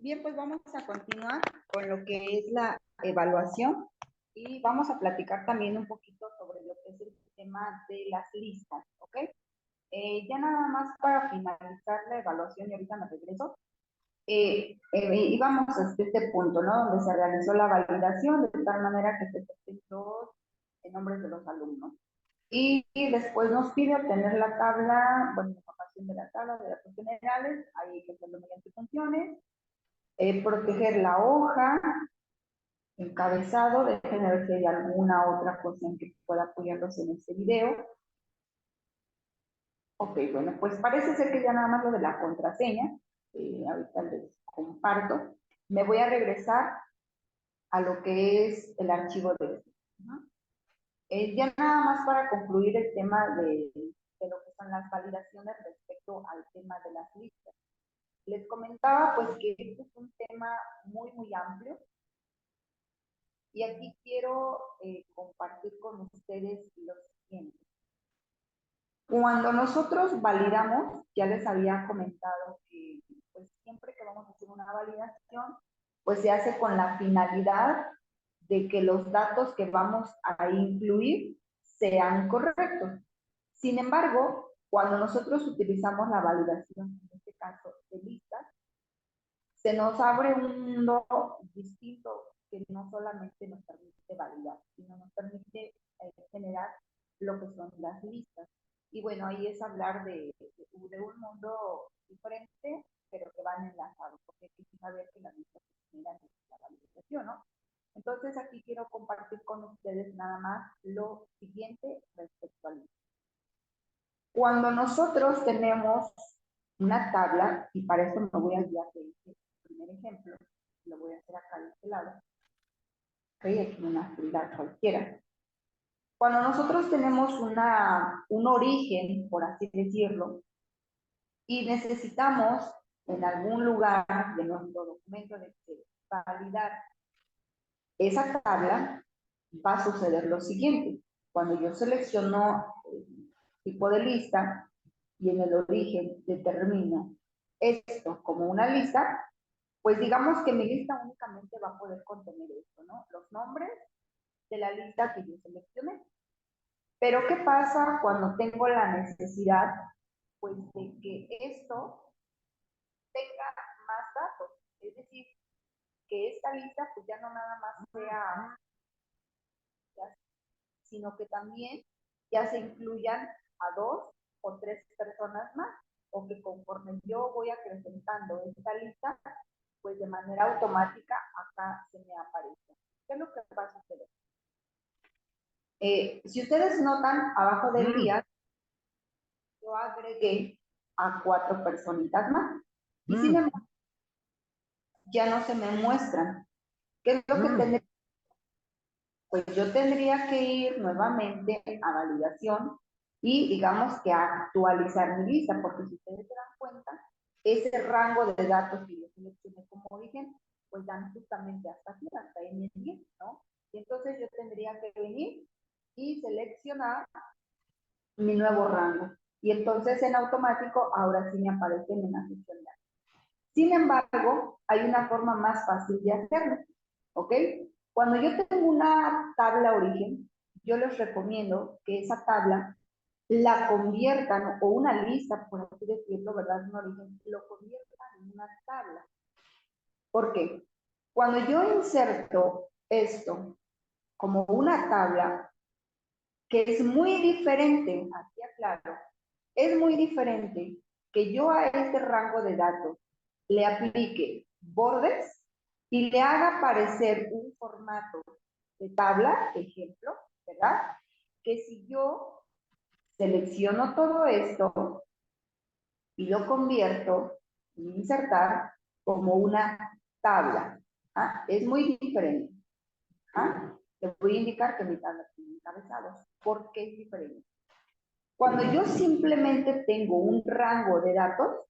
Bien, pues vamos a continuar con lo que es la evaluación y vamos a platicar también un poquito sobre lo que es el tema de las listas, ¿ok? Ya nada más para finalizar la evaluación, y ahorita me regreso, íbamos hasta este punto, ¿no? Donde se realizó la validación de tal manera que se acepten los nombres de los alumnos. Y después nos pide obtener la tabla, bueno, la información de la tabla de datos generales, ahí hay que hacerlo mediante funciones, proteger la hoja, encabezado, déjenme ver si hay alguna otra cosa en que pueda apoyarlos en este video. Ok, bueno, pues parece ser que ya nada más lo de la contraseña, ahorita les comparto. Me voy a regresar a lo que es el archivo de ya nada más para concluir el tema de lo que son las validaciones respecto al tema de las listas. Les comentaba pues que este es un tema muy amplio y aquí quiero compartir con ustedes lo siguiente. Cuando nosotros validamos, ya les había comentado que pues siempre que vamos a hacer una validación, pues se hace con la finalidad de que los datos que vamos a incluir sean correctos. Sin embargo, cuando nosotros utilizamos la validación, en este caso de listas, se nos abre un mundo distinto que no solamente nos permite validar, sino nos permite generar lo que son las listas. Y bueno, ahí es hablar de un mundo diferente, pero que van enlazados, porque hay que saber que las listas se generan en la validación, ¿no? Entonces aquí quiero compartir con ustedes nada más lo siguiente respecto al lista. Cuando nosotros tenemos una tabla, y para esto me voy a guiar de este primer ejemplo, lo voy a hacer acá de este lado, ok, aquí una fila cualquiera. Cuando nosotros tenemos un origen, por así decirlo, y necesitamos en algún lugar de nuestro documento de validar esa tabla, va a suceder lo siguiente. Cuando yo selecciono el tipo de lista y en el origen determino esto como una lista, pues digamos que mi lista únicamente va a poder contener esto, ¿no? Los nombres de la lista que yo seleccioné. Pero ¿qué pasa cuando tengo la necesidad, pues, de que esto tenga más datos? Es decir, que esta lista, pues, ya no nada más sea, sino que también ya se incluyan a 2 o 3 personas más, o que conforme yo voy acrecentando esta lista, pues de manera automática acá se me aparece. ¿Qué es lo que va a suceder? Si ustedes notan, abajo del día, yo agregué a 4 personitas más. Y sin embargo, ya no se me muestran. ¿Qué es lo que tendría? Pues yo tendría que ir nuevamente a validación y digamos que a actualizar mi lista, porque si ustedes se dan cuenta, ese rango de datos que yo seleccioné como origen, pues dan justamente hasta aquí, hasta en el 10, ¿no? Y entonces yo tendría que venir y seleccionar mi nuevo rango. Y entonces en automático ahora sí me aparecen en la sección de aquí. Sin embargo, hay una forma más fácil de hacerlo, ¿ok? Cuando yo tengo una tabla origen, yo les recomiendo que esa tabla la conviertan, o una lista, por así decirlo, ¿verdad? Un origen, lo conviertan en una tabla. ¿Por qué? Cuando yo inserto esto como una tabla, que es muy diferente, aquí aclaro, es muy diferente que yo a este rango de datos le aplique bordes y le haga aparecer un formato de tabla, ejemplo, ¿verdad? Que si yo selecciono todo esto y lo convierto en insertar como una tabla, ¿ah? Es muy diferente. ¿Ah? Les voy a indicar que mi tabla tiene encabezados. ¿Por qué es diferente? Cuando yo simplemente tengo un rango de datos,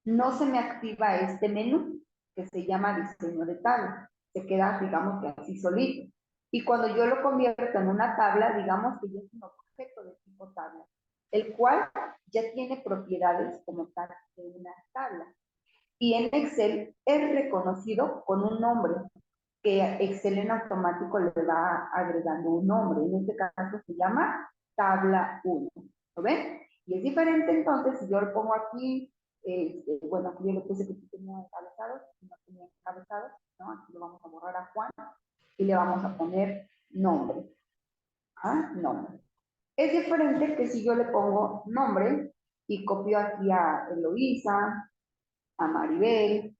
no se me activa este menú que se llama diseño de tabla. Se queda, digamos que así solito. Y cuando yo lo convierto en una tabla, digamos que ya es un objeto de tipo tabla, el cual ya tiene propiedades como tal de una tabla. Y en Excel es reconocido con un nombre, que Excel en automático le va agregando un nombre. En este caso se llama tabla 1. ¿Lo ven? Y es diferente entonces si yo le pongo aquí, bueno, aquí yo le puse que sí tenía encabezados, no tenía encabezados, ¿no? Aquí lo vamos a borrar a Juan y le vamos a poner nombre. ¿Ah? Nombre. Es diferente que si yo le pongo nombre y copio aquí a Eloísa, a Maribel,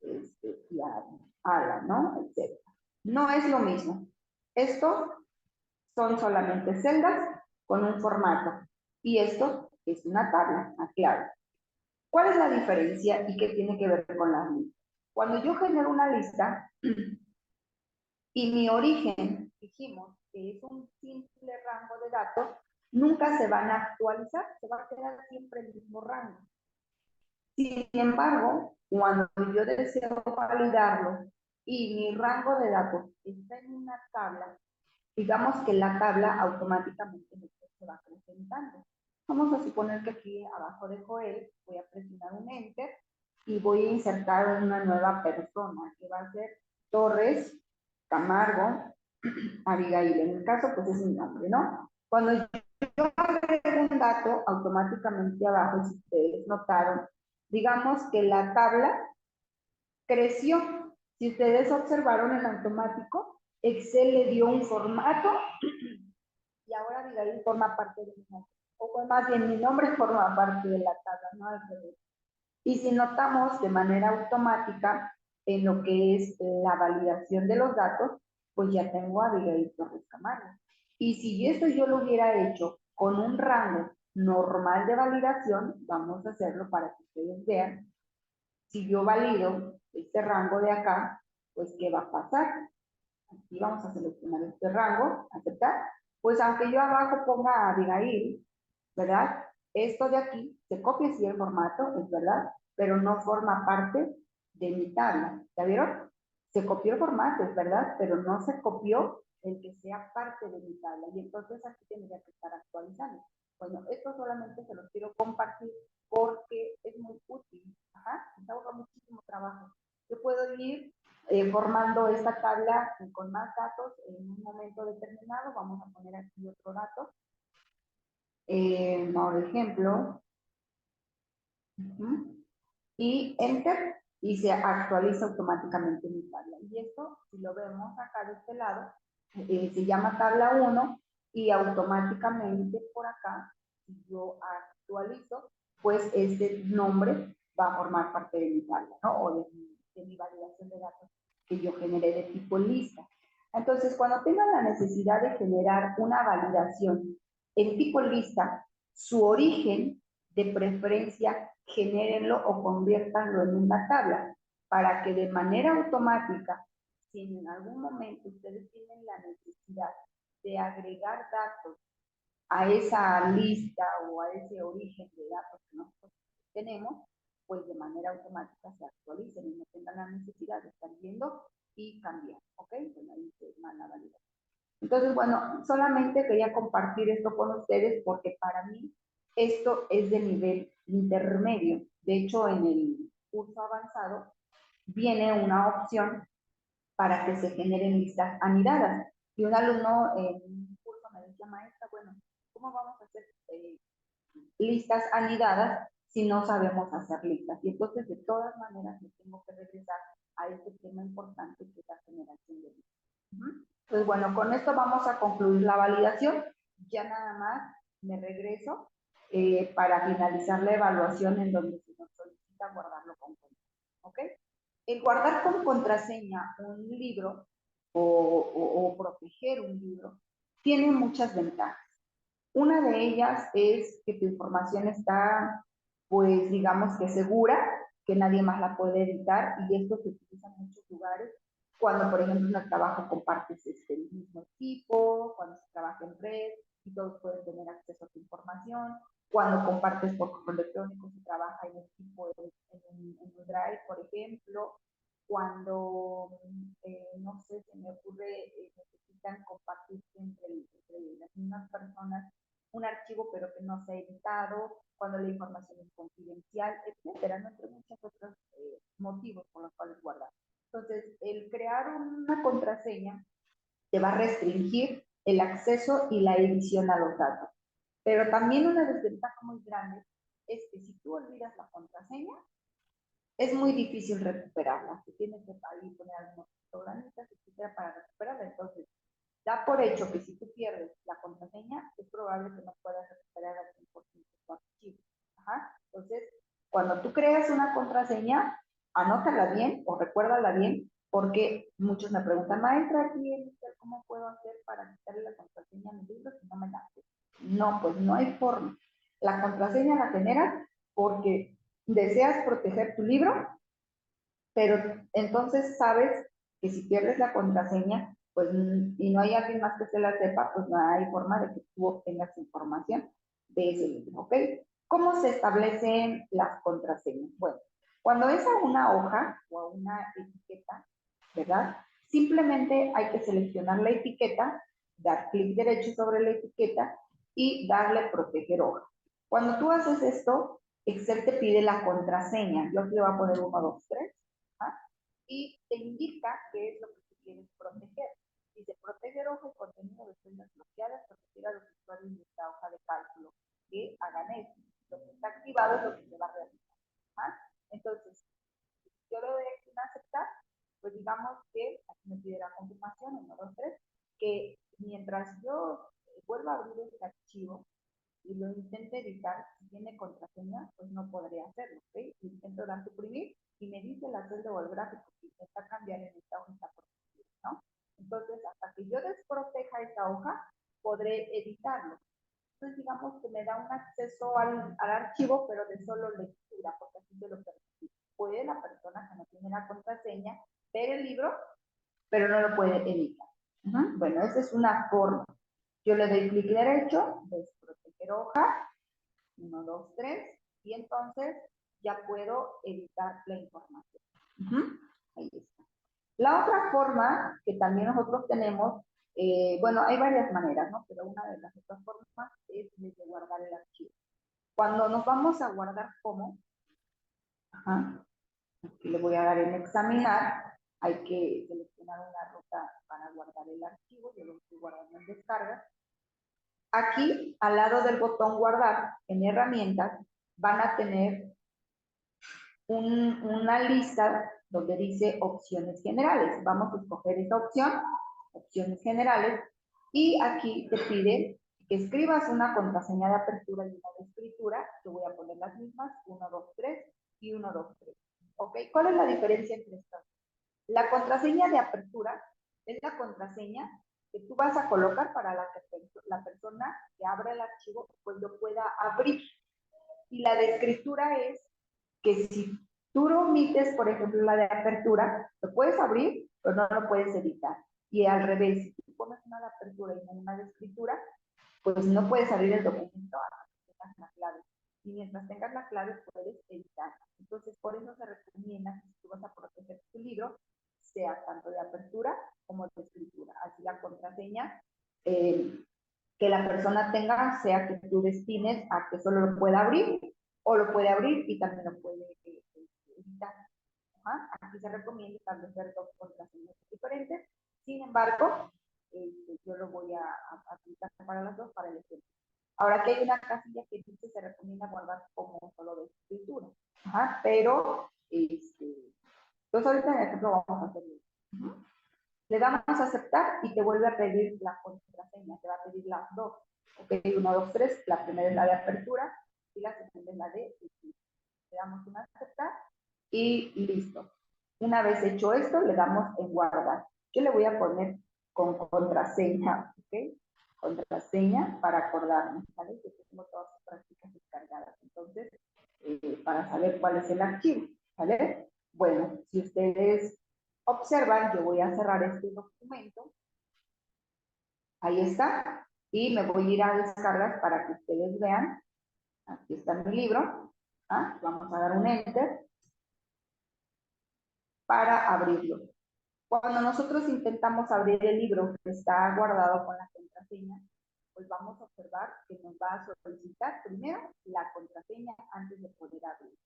y a Ala, ¿no? Etcétera. No es lo mismo. Estos son solamente celdas con un formato y esto es una tabla, aclaro. ¿Cuál es la diferencia y qué tiene que ver con la lista? Cuando yo genero una lista y mi origen, dijimos que es un simple rango de datos, nunca se van a actualizar, se va a quedar siempre el mismo rango. Sin embargo, cuando yo deseo validarlo y mi rango de datos está en una tabla, digamos que la tabla automáticamente se va acrecentando. Vamos a suponer que aquí abajo de Joel voy a presionar un Enter y voy a insertar una nueva persona que va a ser Torres Camargo Abigail. En el caso, pues es mi nombre, ¿no? Cuando yo agrego un dato, automáticamente abajo, si ustedes notaron, digamos que la tabla creció. Si ustedes observaron en automático, Excel le dio un formato y ahora Abigail forma parte de mi nombre. O más bien, mi nombre forma parte de la tabla, ¿no? Y si notamos de manera automática en lo que es la validación de los datos, pues ya tengo a Abigail Torres Camargo. Y si esto yo lo hubiera hecho con un rango normal de validación, vamos a hacerlo para que ustedes vean. Si yo valido este rango de acá, pues ¿qué va a pasar? Aquí vamos a seleccionar este rango, aceptar. Pues aunque yo abajo ponga Abigail, ¿verdad? Esto de aquí se copia sí el formato, es verdad, pero no forma parte de mi tabla. ¿Ya vieron? Se copió el formato, es verdad, pero no se copió el que sea parte de mi tabla. Y entonces aquí tendría que estar actualizando. Bueno, esto solamente se los quiero compartir porque es muy útil. Ajá, me ahorra muchísimo trabajo. Yo puedo ir formando esta tabla con más datos en un momento determinado. Vamos a poner aquí otro dato. Por ejemplo, y Enter, y se actualiza automáticamente mi tabla. Y esto, si lo vemos acá de este lado, se llama tabla 1 y automáticamente por acá, si yo actualizo, pues este nombre va a formar parte de mi tabla, ¿no? O de mi validación de datos que yo generé de tipo lista. Entonces, cuando tengan la necesidad de generar una validación en tipo lista, su origen de preferencia genérenlo o conviértanlo en una tabla para que de manera automática, si en algún momento ustedes tienen la necesidad de agregar datos a esa lista o a ese origen de datos que nosotros tenemos, pues de manera automática se actualicen y no tengan la necesidad de estar viendo y cambiar, ¿ok? Bueno, ahí se van a validar. Entonces, bueno, solamente quería compartir esto con ustedes porque para mí esto es de nivel intermedio. De hecho, en el curso avanzado viene una opción para que se generen listas anidadas. Y un alumno en un curso me decía, maestra, bueno, ¿cómo vamos a hacer listas anidadas si no sabemos hacer listas? Y entonces, de todas maneras, me tengo que regresar a este tema importante que es la generación de listas. Pues bueno, con esto vamos a concluir la validación. Ya nada más me regreso para finalizar la evaluación en donde se nos solicita guardarlo con contraseña. ¿Ok? El guardar con contraseña un libro o proteger un libro tiene muchas ventajas. Una de ellas es que tu información está, pues digamos que segura, que nadie más la puede editar y esto se utiliza en muchos lugares. Cuando, por ejemplo, en el trabajo compartes el mismo equipo, cuando se trabaja en red y todos pueden tener acceso a tu información, cuando compartes por correo electrónico, se trabaja en equipo en un Drive, por ejemplo, cuando, no sé, se me ocurre, necesitan compartir entre las mismas personas un archivo pero que no se ha editado, cuando la información es confidencial, etcétera, ¿no? Entre muchos otros motivos por los cuales guardar. Entonces, el crear una contraseña te va a restringir el acceso y la edición a los datos. Pero también una desventaja muy grande es que si tú olvidas la contraseña, es muy difícil recuperarla. Tú tienes que ahí poner algunos programitas, etcétera, para recuperarla. Entonces, da por hecho que si tú pierdes la contraseña, es probable que no puedas recuperar al 100% tu archivo. Ajá. Entonces, cuando tú creas una contraseña, anótala bien o recuérdala bien, porque muchos me preguntan, maestra, ¿cómo puedo hacer para quitarle la contraseña a mi libro si no me la hace? No, pues no hay forma. La contraseña la generas porque deseas proteger tu libro, pero entonces sabes que si pierdes la contraseña, pues, y no hay alguien más que se la sepa, pues no hay forma de que tú obtengas información de ese libro, ¿ok? ¿Cómo se establecen las contraseñas? Bueno, cuando es a una hoja o a una etiqueta, ¿verdad? Simplemente hay que seleccionar la etiqueta, dar clic derecho sobre la etiqueta y darle proteger hoja. Cuando tú haces esto, Excel te pide la contraseña. Yo aquí le voy a poner 1, 2, 3. Y te indica qué es lo que tú quieres proteger. Dice, proteger hoja y contenido de celdas bloqueadas, proteger a los usuarios de esta hoja de cálculo que hagan eso. Lo que está activado es lo que se va a realizar. Entonces, si yo le doy aquí en aceptar, pues digamos que aquí me pide la confirmación, 1, 2, 3, que mientras yo vuelva a abrir este archivo y lo intente editar, si tiene contraseña, pues no podría hacerlo, ¿ok? Intento dar suprimir y me dice la celda o el gráfico que intenta cambiar en esta hoja está protegida, ¿no? Entonces, hasta que yo desproteja esa hoja, podré editarlo. Entonces, digamos que me da un acceso al archivo, pero de solo lectura, porque así se lo permite. Puede la persona que no tiene la contraseña ver el libro, pero no lo puede editar. Bueno, esa es una forma. Yo le doy clic derecho, desproteger hoja, 1, 2, 3, y entonces ya puedo editar la información. Ahí está. La otra forma que también nosotros tenemos, bueno, hay varias maneras, ¿no? Pero una de las otras formas es desde guardar el archivo. Cuando nos vamos a guardar como, aquí le voy a dar en examinar, hay que seleccionar una ruta para guardar el archivo, yo lo estoy guardando en descargas. Aquí, al lado del botón guardar, en herramientas, van a tener una lista donde dice opciones generales. Vamos a escoger esta opción, opciones generales, y aquí te pide que escribas una contraseña de apertura y una de escritura. Yo voy a poner las mismas, 1, 2, 3 y 1, 2, 3. ¿Ok? ¿Cuál es la diferencia entre estas? La contraseña de apertura es la contraseña que tú vas a colocar para que la persona que abra el archivo pues lo pueda abrir. Y la de escritura es que si tú lo omites, por ejemplo, la de apertura, lo puedes abrir, pero no lo puedes editar. Y al revés, si tú pones una de apertura y no una de escritura, pues no puedes abrir el documento hasta que tengas la clave. Y mientras tengas la clave, puedes editar. Entonces, por eso se recomienda que si tú vas a proteger tu libro, sea tanto de apertura como de escritura. Así la contraseña que la persona tenga, sea que tú destines a que solo lo pueda abrir o lo puede abrir y también lo puede editar. Aquí se recomienda establecer dos contraseñas diferentes. Sin embargo, yo lo voy a aplicar para las dos para el ejemplo. Ahora aquí hay una casilla que dice se recomienda guardar como solo de escritura. Pero, entonces ahorita en el ejemplo vamos a hacerlo. Le damos a aceptar y te vuelve a pedir la contraseña, te va a pedir las dos. Ok, 1, 2, 3, la primera es la de apertura y la segunda es la de escritura. Le damos en aceptar y listo. Una vez hecho esto, le damos en guardar. Yo le voy a poner con contraseña, ¿ok? Contraseña para acordarme, ¿vale? Yo tengo todas sus prácticas descargadas, entonces, para saber cuál es el archivo, ¿vale? Bueno, si ustedes observan, yo voy a cerrar este documento. Ahí está. Y me voy a ir a descargas para que ustedes vean. Aquí está mi libro. Vamos a dar un enter para abrirlo. Cuando nosotros intentamos abrir el libro que está guardado con la contraseña, pues vamos a observar que nos va a solicitar primero la contraseña antes de poder abrir.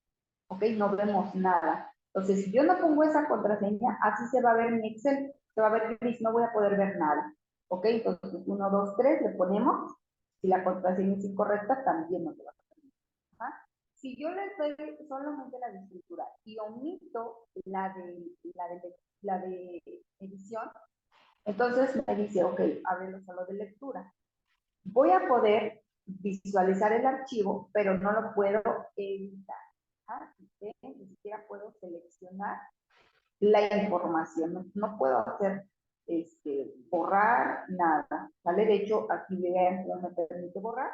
¿Ok? No vemos nada. Entonces, si yo no pongo esa contraseña, así se va a ver mi Excel, se va a ver gris, no voy a poder ver nada. ¿Ok? Entonces, 1, 2, 3, le ponemos. Si la contraseña es incorrecta, también nos va a poner. ¿Ah? Si yo les doy solamente la de escritura y omito la de edición, entonces me dice, ok, ábrelo solo de lectura. Voy a poder visualizar el archivo, pero no lo puedo editar. ¿Ah? Ni siquiera puedo seleccionar la información. No puedo hacer borrar nada. ¿Vale? De hecho, aquí vean que no me permite borrar,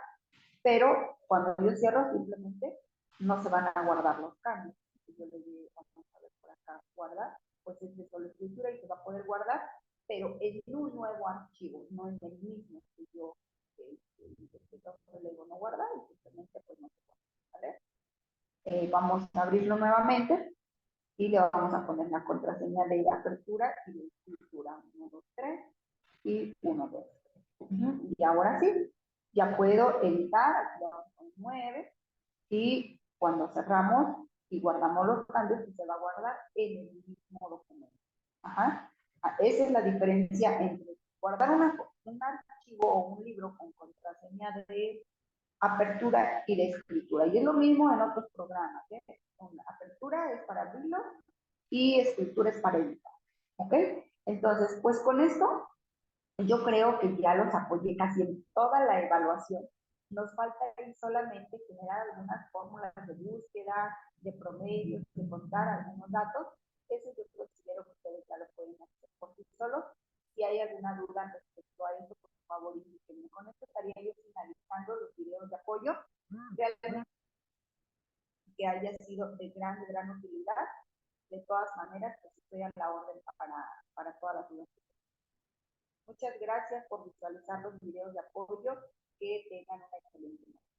pero cuando yo cierro, simplemente no se van a guardar los cambios. Yo le digo, vamos a ver por acá, guardar, pues es de solo escritura y se va a poder guardar, pero en un nuevo archivo, no en el mismo que yo le digo no guardar y simplemente pues no se guarda, ¿vale? Vamos a abrirlo nuevamente y le vamos a poner la contraseña de apertura y de escritura 1, 2, 3 y 1, 2, 3. Y ahora sí, ya puedo editar, aquí le vamos a poner 9 y cuando cerramos y guardamos los cambios, se va a guardar en el mismo documento. Ajá. Esa es la diferencia entre guardar un archivo o un libro con contraseña de apertura y de escritura. Y es lo mismo en otros programas. ¿Eh? Apertura es para abrirlo y escritura es para editar. ¿Ok? Entonces, pues con esto yo creo que ya los apoyé casi en toda la evaluación. Nos falta ahí solamente generar algunas fórmulas de búsqueda, de promedios, de contar algunos datos. Eso yo considero que ustedes ya lo pueden hacer por sí solos. Si hay alguna duda respecto a eso, por favor, indíquenme. Con esto estaría yo finalizando los videos de apoyo. Realmente que haya sido de gran utilidad. De todas maneras, pues estoy a la orden para todas las dudas. Muchas gracias por visualizar los videos de apoyo. Que tengan una excelente noche.